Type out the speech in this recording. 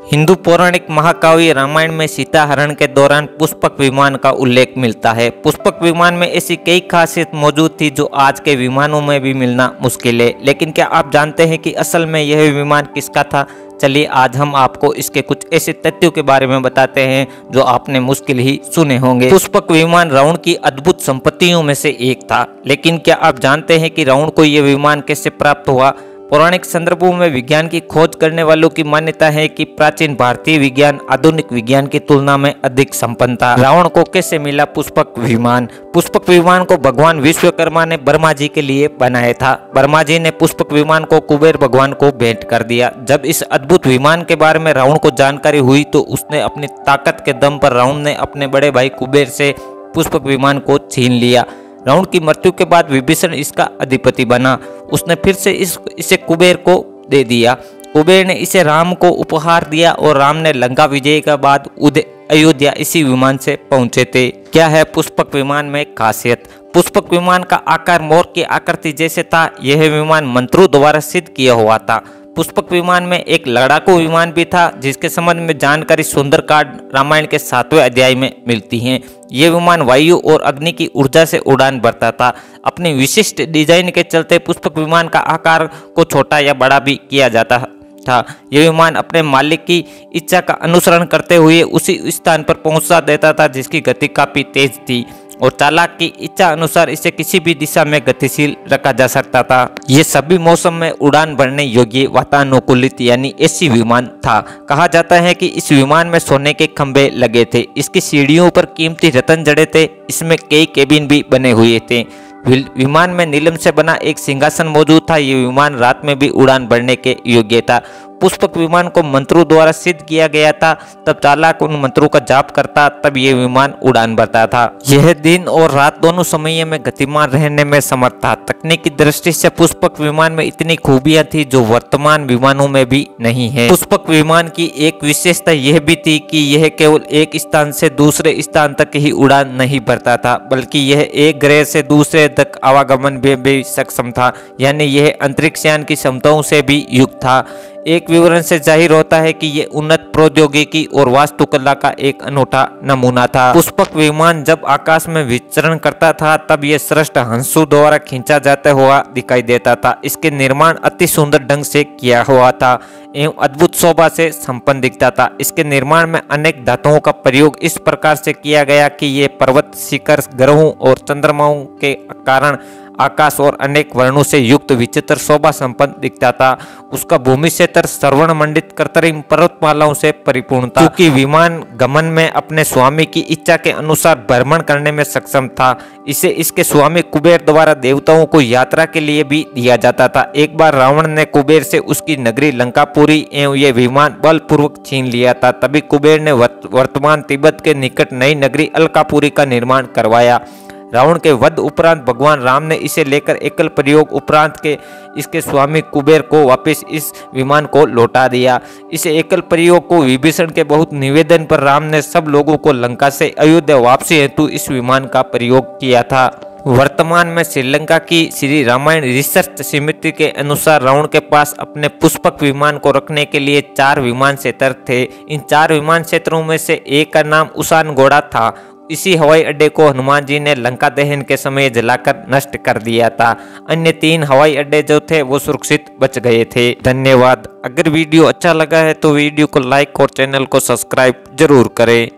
हिंदू पौराणिक महाकाव्य रामायण में सीता हरण के दौरान पुष्पक विमान का उल्लेख मिलता है। पुष्पक विमान में ऐसी कई खासियत मौजूद थी जो आज के विमानों में भी मिलना मुश्किल है। लेकिन क्या आप जानते हैं कि असल में यह विमान किसका था? चलिए आज हम आपको इसके कुछ ऐसे तथ्यों के बारे में बताते हैं जो आपने मुश्किल ही सुने होंगे। पुष्पक विमान रावण की अद्भुत संपत्तियों में से एक था। लेकिन क्या आप जानते हैं कि रावण को यह विमान कैसे प्राप्त हुआ? पौराणिक संदर्भों में विज्ञान की खोज करने वालों की मान्यता है कि प्राचीन भारतीय विज्ञान आधुनिक विज्ञान की तुलना में अधिक संपन्न था। रावण को कैसे मिला पुष्पक विमान? पुष्पक विमान को भगवान विश्वकर्मा ने ब्रह्मा जी के लिए बनाया था। ब्रह्मा जी ने पुष्पक विमान को कुबेर भगवान को भेंट कर दिया। जब इस अद्भुत विमान के बारे में रावण को जानकारी हुई तो उसने अपनी ताकत के दम पर रावण ने अपने बड़े भाई कुबेर से पुष्पक विमान को छीन लिया। रावण की मृत्यु के बाद विभीषण इसका अधिपति बना। उसने फिर से इसे कुबेर को दे दिया। कुबेर ने इसे राम को उपहार दिया और राम ने लंका विजय के बाद अयोध्या इसी विमान से पहुंचे थे। क्या है पुष्पक विमान में खासियत? पुष्पक विमान का आकार मोर की आकृति जैसे था। यह विमान मंत्रों द्वारा सिद्ध किया हुआ था। पुष्पक विमान में एक लड़ाकू विमान भी था जिसके संबंध में जानकारी सुंदरकांड रामायण के 7वें अध्याय में मिलती है। यह विमान वायु और अग्नि की ऊर्जा से उड़ान भरता था। अपनी विशिष्ट डिजाइन के चलते पुष्पक विमान का आकार को छोटा या बड़ा भी किया जाता था। यह विमान अपने मालिक की इच्छा का अनुसरण करते हुए उसी स्थान पर पहुंचा देता था जिसकी गति काफी तेज थी और चालक की इच्छा अनुसार इसे किसी भी दिशा में गतिशील रखा जा सकता था। ये सभी मौसम में उड़ान भरने योग्य वातानुकूलित यानी एसी विमान था। कहा जाता है कि इस विमान में सोने के खंभे लगे थे। इसकी सीढ़ियों पर कीमती रत्न जड़े थे। इसमें कई केबिन भी बने हुए थे। विमान में नीलम से बना एक सिंहासन मौजूद था। ये विमान रात में भी उड़ान भरने के योग्य था। पुष्पक विमान को मंत्रों द्वारा सिद्ध किया गया था। तब चालक उन मंत्रों का जाप करता तब ये विमान उड़ान भरता था। यह दिन और रात दोनों समय में गतिमान रहने में समर्थ था। तकनीकी दृष्टि से पुष्पक विमान में इतनी खूबियां थी जो वर्तमान विमानों में भी नहीं है। पुष्पक विमान की एक विशेषता यह भी थी कि यह केवल एक स्थान से दूसरे स्थान तक ही उड़ान नहीं भरता था बल्कि यह एक ग्रह से दूसरे तक आवागमन में भी सक्षम था। यानी यह अंतरिक्ष यान की क्षमताओं से भी युक्त था। एक विवरण से जाहिर होता है कि यह उन्नत प्रौद्योगिकी और वास्तुकला का एक अनूठा नमूना था। पुष्पक विमान जब आकाश में विचरण करता था तब यह श्रेष्ठ हंसों द्वारा खींचा जाता हुआ दिखाई देता था। इसके निर्माण अति सुंदर ढंग से किया हुआ था एवं अद्भुत शोभा से संपन्न दिखता था। इसके निर्माण में अनेक धातुओं का प्रयोग इस प्रकार से किया गया कि ये पर्वत, शिखर, ग्रहों और चंद्रमाओं के कारण आकाश और अनेक वर्णों से युक्त विचित्र शोभा संपन्न दिखता था। उसका भूमि क्षेत्र श्रवण मंडित कृत्रिम पर्वतमालाओं से परिपूर्ण था। क्योंकि विमान गमन में अपने स्वामी की इच्छा के अनुसार भ्रमण करने में सक्षम था, इसे इसके स्वामी कुबेर द्वारा देवताओं को यात्रा के लिए भी दिया जाता था। एक बार रावण ने कुबेर से उसकी नगरी लंकापुरी एवं ये विमान बलपूर्वक छीन लिया था। तभी कुबेर ने वर्तमान तिब्बत के निकट नई नगरी अलकापुरी का निर्माण करवाया। रावण के वध उपरांत भगवान राम ने इसे लेकर एकल प्रयोग उपरांत के इसके स्वामी कुबेर को वापस इस विमान को लौटा दिया। इस एकल प्रयोग को विभीषण के बहुत निवेदन पर राम ने सब लोगों को लंका से अयोध्या वापसी हेतु इस विमान का प्रयोग किया था। वर्तमान में श्रीलंका की श्री रामायण रिसर्च समिति के अनुसार रावण के पास अपने पुष्पक विमान को रखने के लिए 4 विमान क्षेत्र थे। इन 4 विमान क्षेत्रों में से एक का नाम उसानगोड़ा था। इसी हवाई अड्डे को हनुमान जी ने लंका दहन के समय जलाकर नष्ट कर दिया था। अन्य 3 हवाई अड्डे जो थे वो सुरक्षित बच गए थे। धन्यवाद। अगर वीडियो अच्छा लगा है तो वीडियो को लाइक और चैनल को सब्सक्राइब जरूर करें।